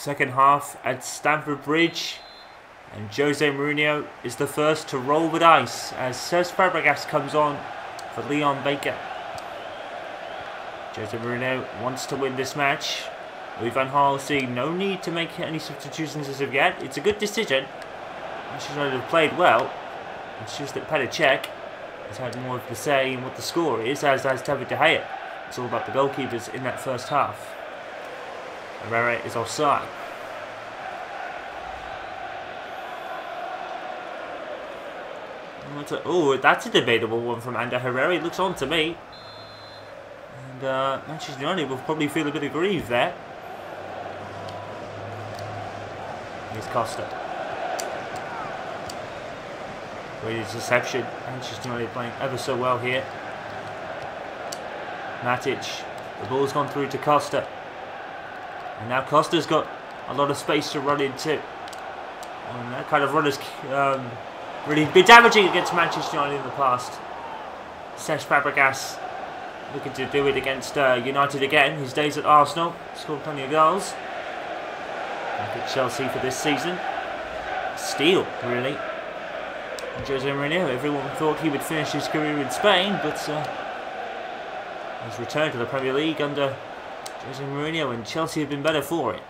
second half at Stamford Bridge, and Jose Mourinho is the first to roll the dice as Cesc Fabregas comes on for Leon Baker. Jose Mourinho wants to win this match. Louis Van Gaal seeing no need to make any substitutions as of yet. It's a good decision. Manchester United have played well. It's just that Petr Cech has had more of the say in what the score is, as has David De Gea. It's all about the goalkeepers in that first half. Herrera is offside. Oh, that's a debatable one from Ander Herrera. He looks on to me. And Manchester United will probably feel a bit aggrieved there. Here's Costa. Great interception. Manchester United playing ever so well here. Matic. The ball's gone through to Costa. And now Costa's got a lot of space to run into. And that kind of run has really been damaging against Manchester United in the past. Cesc Fabregas looking to do it against United again. His days at Arsenal. Scored plenty of goals. Back at Chelsea for this season. Steal, really. And Jose Mourinho, everyone thought he would finish his career in Spain, but he's returned to the Premier League under Jose Mourinho, and Chelsea have been better for it.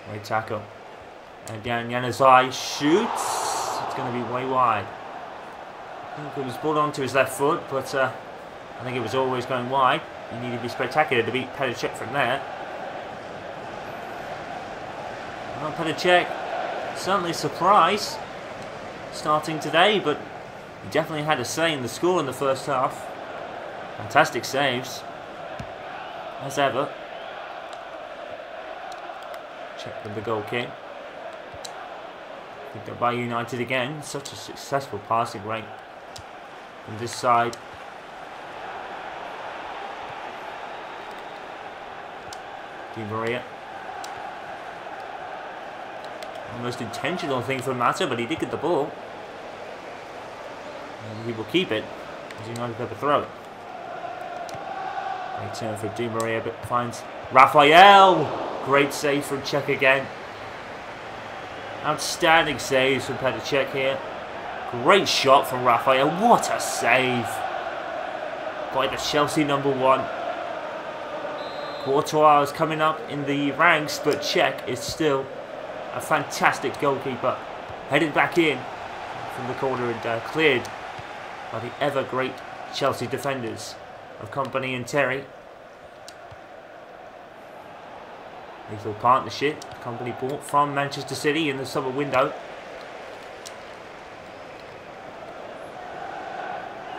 Great tackle. And down Januzaj shoots. It's going to be way wide. I think it was brought onto his left foot, but I think it was always going wide. You need to be spectacular to beat Petr Cech from there. Well, Petr Cech, certainly a surprise starting today, but he definitely had a say in the score in the first half. Fantastic saves, as ever. Check with the goal kick. Picked up by United again. Such a successful passing rate from this side. Di Maria. Almost intentional thing from Mata, but he did get the ball. And he will keep it as United have a throw. Great turn for Di Maria, but finds Raphael. Great save from Cech again. Outstanding saves from Petr Cech here. Great shot from Raphael. What a save by the Chelsea #1. Courtois is coming up in the ranks, but Cech is still a fantastic goalkeeper. Headed back in from the corner and cleared by the ever great Chelsea defenders of Kompany and Terry. Lethal partnership. Kompany bought from Manchester City in the summer window.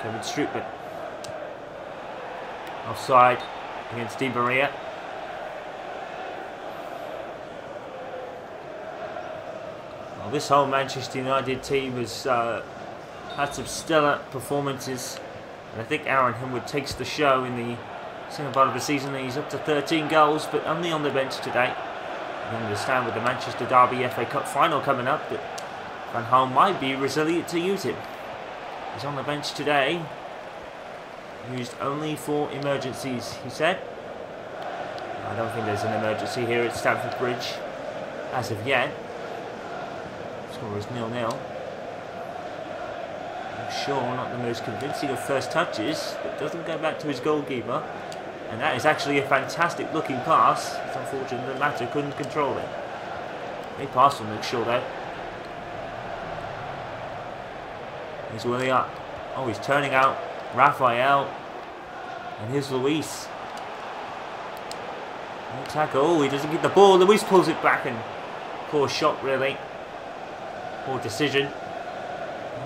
Kevin Strootman. Offside against Di Maria. Well, this whole Manchester United team has had some stellar performances, and I think Aaron Himwood takes the show in the second part of the season. He's up to 13 goals, but only on the bench today. You understand with the Manchester Derby FA Cup final coming up that Van Gaal might be resilient to use him. He's on the bench today. Used only for emergencies, he said. I don't think there's an emergency here at Stamford Bridge as of yet. Score is 0-0. I'm sure not the most convincing of first touches, but doesn't go back to his goalkeeper. And that is actually a fantastic looking pass. It's unfortunate that Mata couldn't control it. Great pass from Luke Shaw though. Here's Willian. Oh, he's turning out Raphael. And here's Luis. No tackle. Oh, he doesn't get the ball. Luis pulls it back, and poor shot really. Poor decision.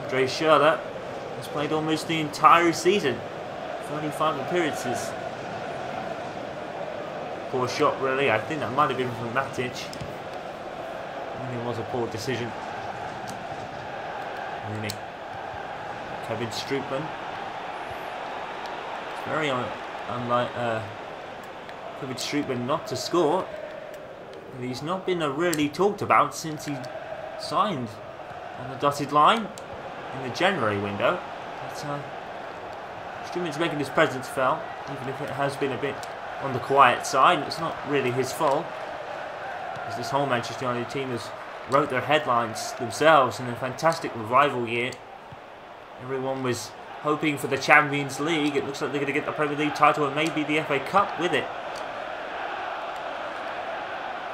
Andre Schürrle has played almost the entire season. 35 appearances. Poor shot really. I think that might have been from Matic. I think it was a poor decision. Really. Kevin Strootman. It's very unlike Kevin Strootman not to score. And he's not been really talked about since he signed on the dotted line in the January window. But Strootman's making his presence felt, even if it has been a bit on the quiet side. It's not really his fault, as this whole Manchester United team has wrote their headlines themselves in a fantastic revival year. Everyone was hoping for the Champions League. It looks like they're going to get the Premier League title and maybe the FA Cup with it.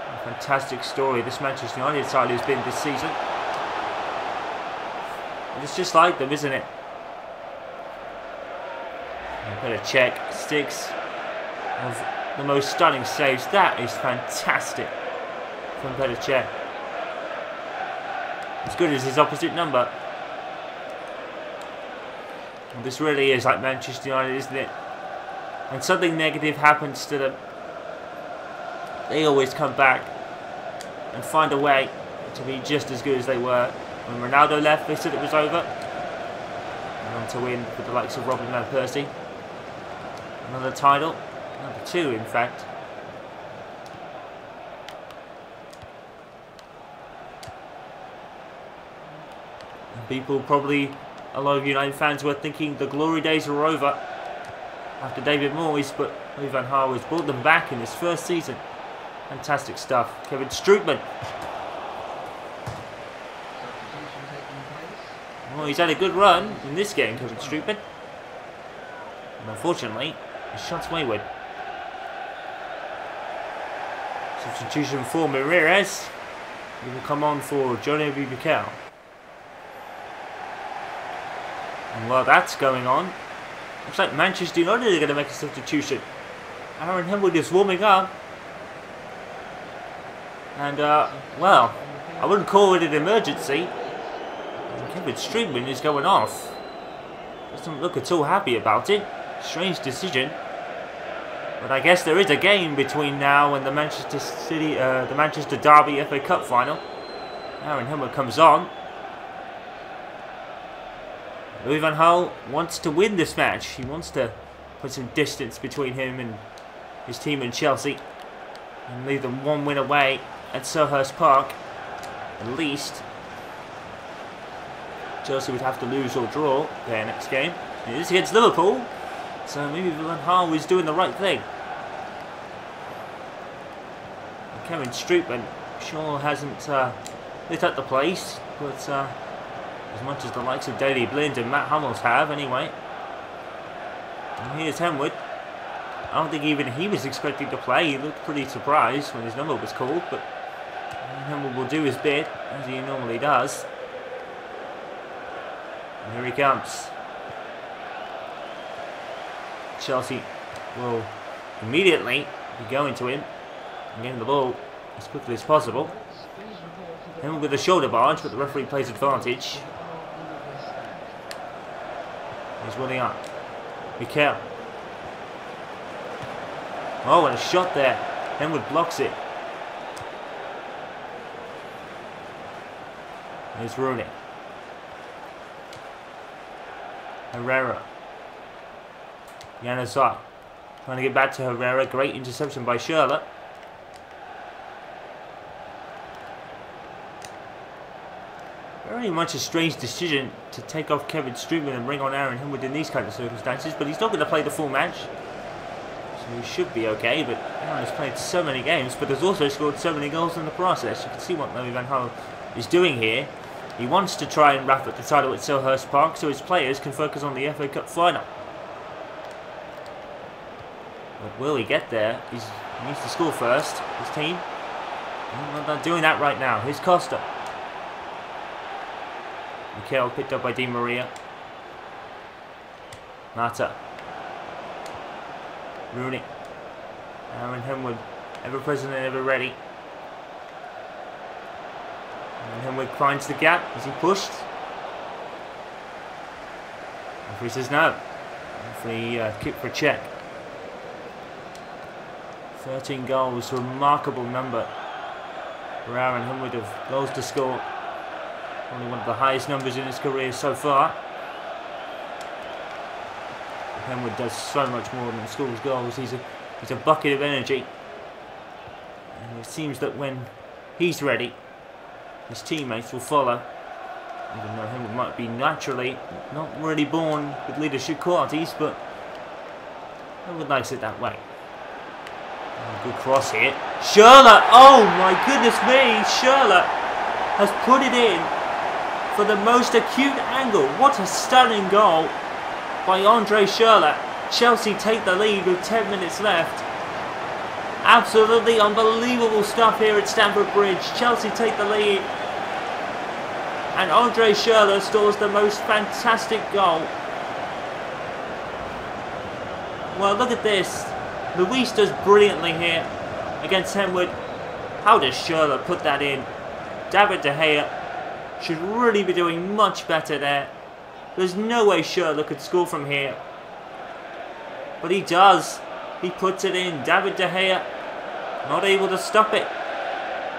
A fantastic story this Manchester United side has been this season. And it's just like them, isn't it? Better check. 6 of the most stunning saves. That is fantastic from Petr Cech. As good as his opposite number. And this really is like Manchester United, isn't it? When something negative happens to them, they always come back and find a way to be just as good as they were. When Ronaldo left, they said it was over. And on to win with the likes of Robin Van Persie. Another title. Number 2, in fact. And people probably, a lot of United fans were thinking the glory days were over after David Moyes, but Louis Van Gaal has brought them back in his first season. Fantastic stuff. Kevin Strootman. Well, he's had a good run in this game, Kevin Strootman. And unfortunately, his shot's wayward. Substitution for Mirares. He will come on for Johnny Bibical. And while that's going on, looks like Manchester United are going to make a substitution. Aaron Hemwood is warming up. And, well, I wouldn't call it an emergency. And Kevin Strootman is going off. Doesn't look at all happy about it. Strange decision. But I guess there is a game between now and the Manchester Derby FA Cup final. Aaron Hemwood comes on. Louis Van Gaal wants to win this match. He wants to put some distance between him and his team and Chelsea. And leave them 1 win away at Selhurst Park. At least. Chelsea would have to lose or draw their next game. It is against Liverpool. So maybe Van Gaal was doing the right thing. And Kevin Strootman sure hasn't lit up the place. But as much as the likes of Daley Blind and Matt Hummels have, anyway. And here's Hemwood. I don't think even he was expecting to play. He looked pretty surprised when his number was called, but Hemwood will do his bit, as he normally does. And here he comes. Chelsea will immediately be going to him and getting the ball as quickly as possible. Hemwood with a shoulder barge, but the referee plays advantage. He's running up. Mikel. Oh, and a shot there. Hemwood blocks it. Here's Rooney. Herrera. Januzaj. Trying to get back to Herrera. Great interception by Schürrle. Very much a strange decision to take off Kevin Strootman and bring on Aaron Hemwood in these kind of circumstances, but he's not going to play the full match. So he should be okay, but Aaron has played so many games, but has also scored so many goals in the process. You can see what Louis Van Gaal is doing here. He wants to try and wrap up the title at Selhurst Park so his players can focus on the FA Cup final. But will he get there? He needs to score first, his team. Well, they're doing that right now. Here's Costa. Mikel picked up by Di Maria. Mata. Rooney. Aaron Hemwood. Ever present and ever ready. And Hemwood finds the gap. Is he pushed? Referee says no. Referee kick for Cech. 13 goals. Remarkable number for Aaron Hemwood of goals to score. Only one of the highest numbers in his career so far. Hemwood does so much more than scores goals. He's a bucket of energy. And it seems that when he's ready, his teammates will follow. Even though Hemwood might be naturally not really born with leadership qualities, but Hemwood likes it that way. Good cross here. Schürrle! Oh my goodness me! Schürrle has put it in for the most acute angle. What a stunning goal by Andre Schürrle. Chelsea take the lead with 10 minutes left. Absolutely unbelievable stuff here at Stamford Bridge. Chelsea take the lead. And Andre Schürrle scores the most fantastic goal. Well, look at this. Luis does brilliantly here against Henwood. How does Schürrle put that in? David De Gea should really be doing much better there. There's no way Schürrle could score from here. But he does. He puts it in. David De Gea not able to stop it.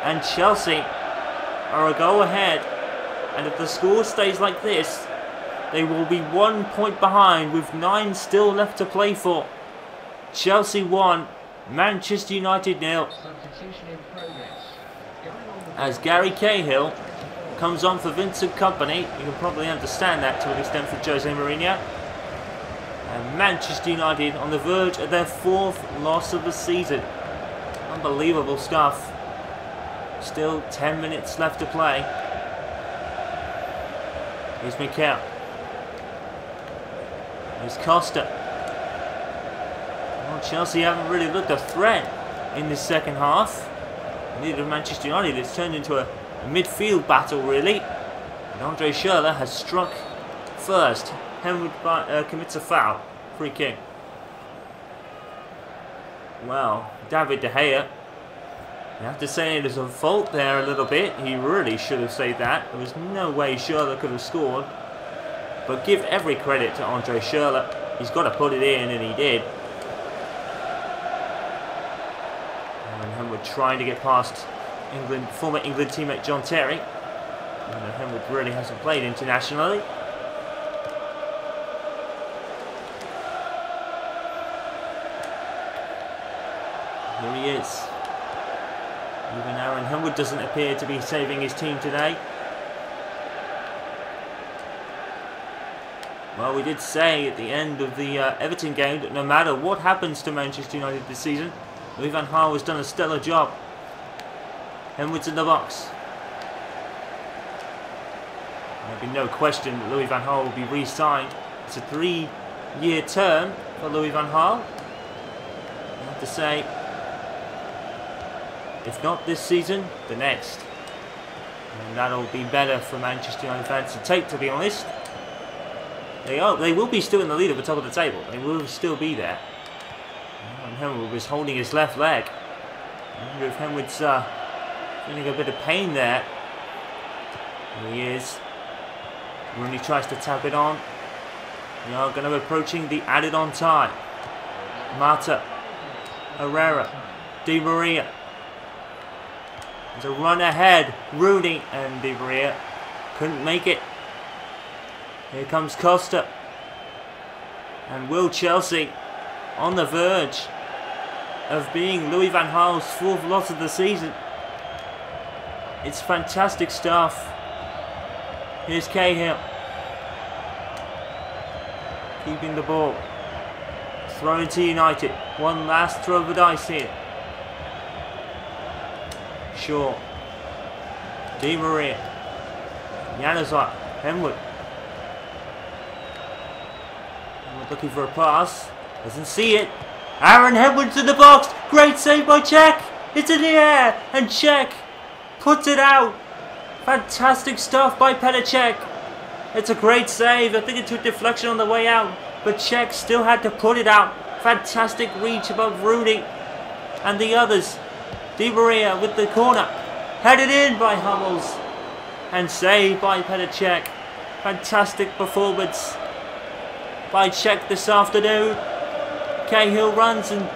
And Chelsea are a goal ahead. And if the score stays like this, they will be 1 point behind with 9 still left to play for. Chelsea 1, Manchester United 0. As Gary Cahill comes on for Vincent Kompany. You can probably understand that to an extent for Jose Mourinho. And Manchester United on the verge of their 4th loss of the season. Unbelievable stuff. Still 10 minutes left to play. Here's Mikel. Here's Costa. Well, Chelsea haven't really looked a threat in this second half. Neither of Manchester United. It's turned into a midfield battle, really. And Andre Schürrle has struck first. Henwood commits a foul. Free kick. Well, David De Gea, you have to say it is a fault there a little bit. He really should have saved that. There was no way Schürrle could have scored. But give every credit to Andre Schürrle. He's got to put it in, and he did. And Henwood trying to get past former England teammate John Terry. And Henwood really hasn't played internationally. Here he is. Even Aaron Henwood doesn't appear to be saving his team today. Well, we did say at the end of the Everton game that no matter what happens to Manchester United this season, Louis Van Gaal has done a stellar job. Henwood's in the box. There'll be no question that Louis Van Gaal will be re-signed. It's a 3-year term for Louis Van Gaal. I have to say, if not this season, the next. And that'll be better for Manchester United fans to take, to be honest. They will be still in the lead at the top of the table. They will still be there. And Henwood was holding his left leg. I wonder if Henwood's feeling a bit of pain there. There he is. Rooney tries to tap it on. We are going to be approaching the added on time. Mata. Herrera. Di Maria. There's a run ahead. Rooney and Di Maria couldn't make it. Here comes Costa. And will Chelsea on the verge of being Louis Van Gaal's 4th loss of the season? It's fantastic stuff. Here's Cahill. Keeping the ball. Thrown to United. One last throw of the dice here. Shaw. Di Maria. Januzaj. Henwood. Henwood looking for a pass. Doesn't see it. Aaron Henwood's in the box. Great save by Cech. It's in the air. And Cech puts it out. Fantastic stuff by Petr Cech. It's a great save. I think it took deflection on the way out. But Cech still had to put it out. Fantastic reach above Rooney and the others. Di Maria with the corner. Headed in by Hummels. And saved by Petr Cech. Fantastic performance by Cech this afternoon. Cahill runs and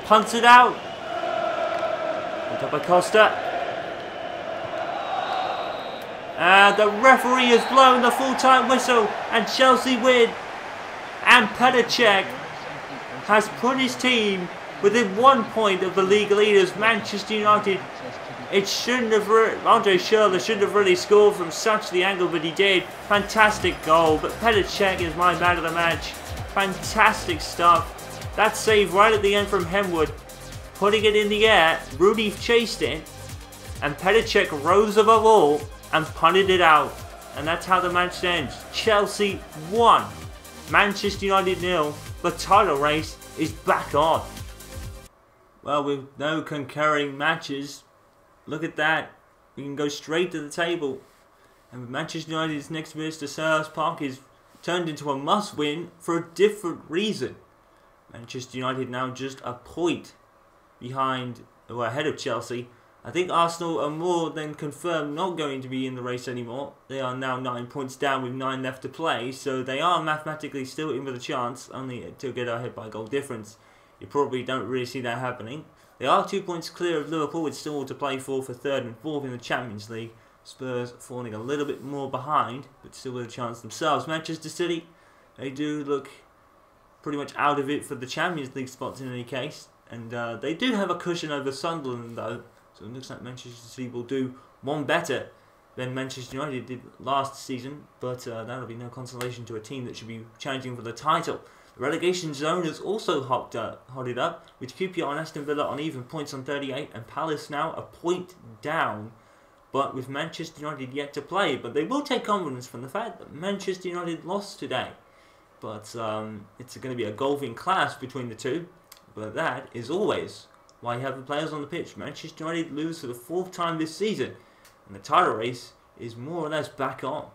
punts it out. Picked up by Costa. And the referee has blown the full-time whistle. And Chelsea win. And Petr Cech has put his team within 1 point of the league leaders, Manchester United. It shouldn't have. Andre Schürrle shouldn't have really scored from such the angle, but he did. Fantastic goal. But Petr Cech is my man of the match. Fantastic stuff. That save right at the end from Henwood putting it in the air. Rudy chased it, and Petr Cech rose above all and punted it out. And that's how the match ends. Chelsea 1, Manchester United 0. The title race is back on. Well, with no concurring matches, look at that. We can go straight to the table. And Manchester United's next visit to Selhurst Park is turned into a must-win for a different reason. Manchester United now just a point behind, or ahead of Chelsea. I think Arsenal are more than confirmed not going to be in the race anymore. They are now 9 points down with 9 left to play, so they are mathematically still in with a chance, only to get ahead by goal difference. You probably don't really see that happening. They are 2 points clear of Liverpool with still to play for third and fourth in the Champions League. Spurs falling a little bit more behind, but still with a chance themselves. Manchester City, they do look pretty much out of it for the Champions League spots in any case. And they do have a cushion over Sunderland though, so it looks like Manchester City will do one better than Manchester United did last season. But that'll be no consolation to a team that should be challenging for the title. The relegation zone has also hotted up, with QPR and Aston Villa on even points on 38, and Palace now a point down. But with Manchester United yet to play, but they will take confidence from the fact that Manchester United lost today. But it's going to be a golfing clash between the two. But that is always why you have the players on the pitch. Manchester United lose for the 4th time this season, and the title race is more or less back on.